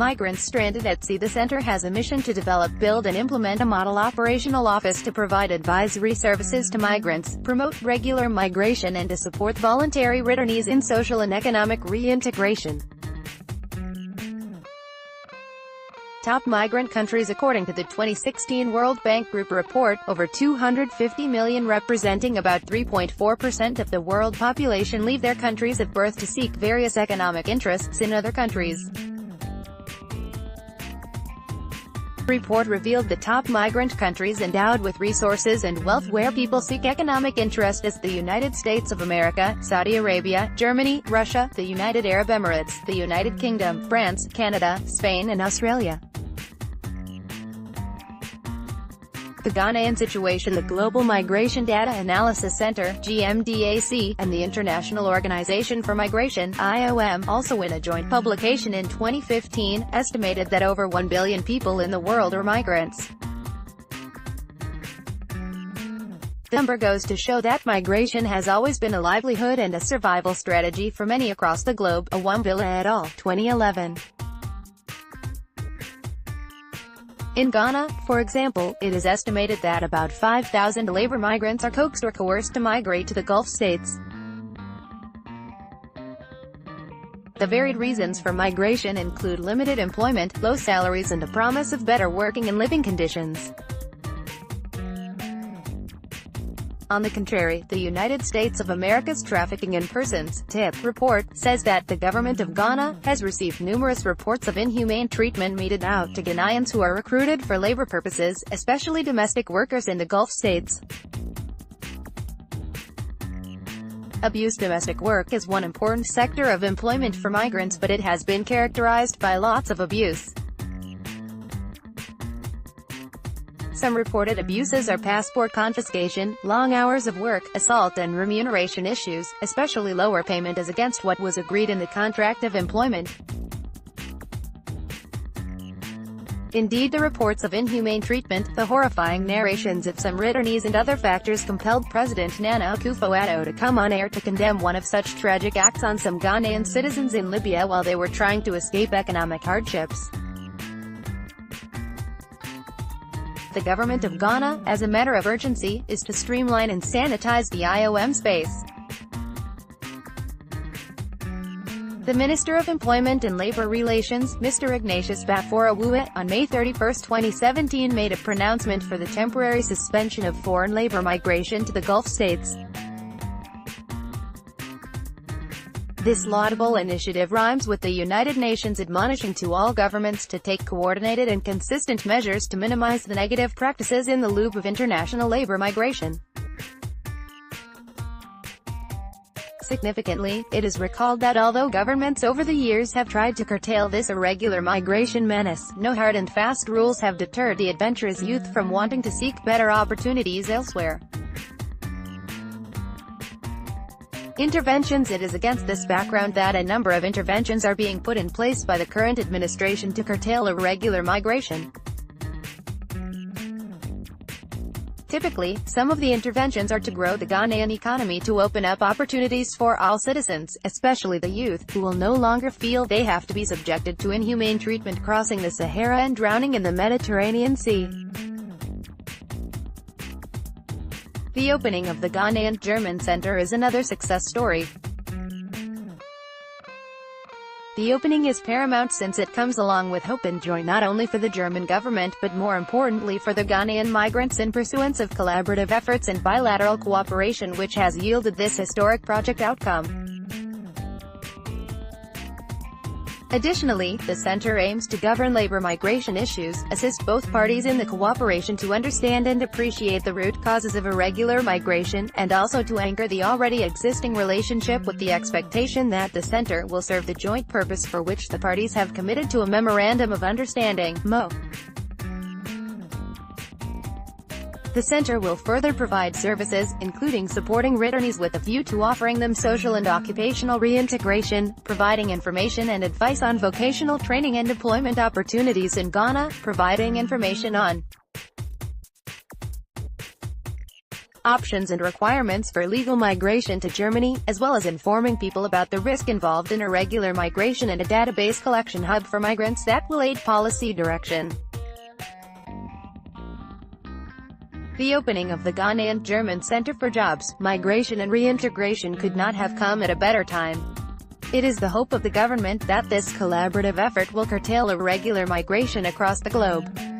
migrants stranded at sea. The center has a mission to develop, build and implement a model operational office to provide advisory services to migrants, promote regular migration and to support voluntary returnees in social and economic reintegration. Top migrant countries. According to the 2016 World Bank Group report, over 250 million, representing about 3.4% of the world population, leave their countries of birth to seek various economic interests in other countries. The report revealed the top migrant countries endowed with resources and wealth where people seek economic interest as the United States of America, Saudi Arabia, Germany, Russia, the United Arab Emirates, the United Kingdom, France, Canada, Spain and Australia. The Ghanaian situation. The Global Migration Data Analysis Center (GMDAC) and the International Organization for Migration (IOM), also in a joint publication in 2015, estimated that over 1 billion people in the world are migrants. The number goes to show that migration has always been a livelihood and a survival strategy for many across the globe. Awambila et al., 2011. In Ghana, for example, it is estimated that about 5,000 labor migrants are coaxed or coerced to migrate to the Gulf states. The varied reasons for migration include limited employment, low salaries and a promise of better working and living conditions. On the contrary, the United States of America's Trafficking in Persons (TIP) report says that the government of Ghana has received numerous reports of inhumane treatment meted out to Ghanaians who are recruited for labor purposes, especially domestic workers in the Gulf states. Abused domestic work is one important sector of employment for migrants, but it has been characterized by lots of abuse. Some reported abuses are passport confiscation, long hours of work, assault and remuneration issues, especially lower payment as against what was agreed in the contract of employment. Indeed, the reports of inhumane treatment, the horrifying narrations of some returnees and other factors compelled President Nana Akufo-Addo to come on air to condemn one of such tragic acts on some Ghanaian citizens in Libya while they were trying to escape economic hardships. The government of Ghana, as a matter of urgency, is to streamline and sanitize the IOM space. The Minister of Employment and Labor Relations, Mr. Ignatius Bafora-Wuet, on May 31, 2017 made a pronouncement for the temporary suspension of foreign labor migration to the Gulf states. This laudable initiative rhymes with the United Nations admonishing to all governments to take coordinated and consistent measures to minimize the negative practices in the loop of international labor migration. Significantly, it is recalled that although governments over the years have tried to curtail this irregular migration menace, no hard and fast rules have deterred the adventurous youth from wanting to seek better opportunities elsewhere. Interventions. It is against this background that a number of interventions are being put in place by the current administration to curtail irregular migration. Typically, some of the interventions are to grow the Ghanaian economy, to open up opportunities for all citizens, especially the youth, who will no longer feel they have to be subjected to inhumane treatment crossing the Sahara and drowning in the Mediterranean Sea. The opening of the Ghanaian-German Center is another success story. The opening is paramount since it comes along with hope and joy not only for the German government but more importantly for the Ghanaian migrants in pursuance of collaborative efforts and bilateral cooperation which has yielded this historic project outcome. Additionally, the center aims to govern labor migration issues, assist both parties in the cooperation to understand and appreciate the root causes of irregular migration, and also to anchor the already existing relationship with the expectation that the center will serve the joint purpose for which the parties have committed to a Memorandum of Understanding (MO). The center will further provide services, including supporting returnees with a view to offering them social and occupational reintegration, providing information and advice on vocational training and employment opportunities in Ghana, providing information on options and requirements for legal migration to Germany, as well as informing people about the risk involved in irregular migration, and a database collection hub for migrants that will aid policy direction. The opening of the Ghanaian-German Center for Jobs, Migration and Reintegration could not have come at a better time. It is the hope of the government that this collaborative effort will curtail irregular migration across the globe.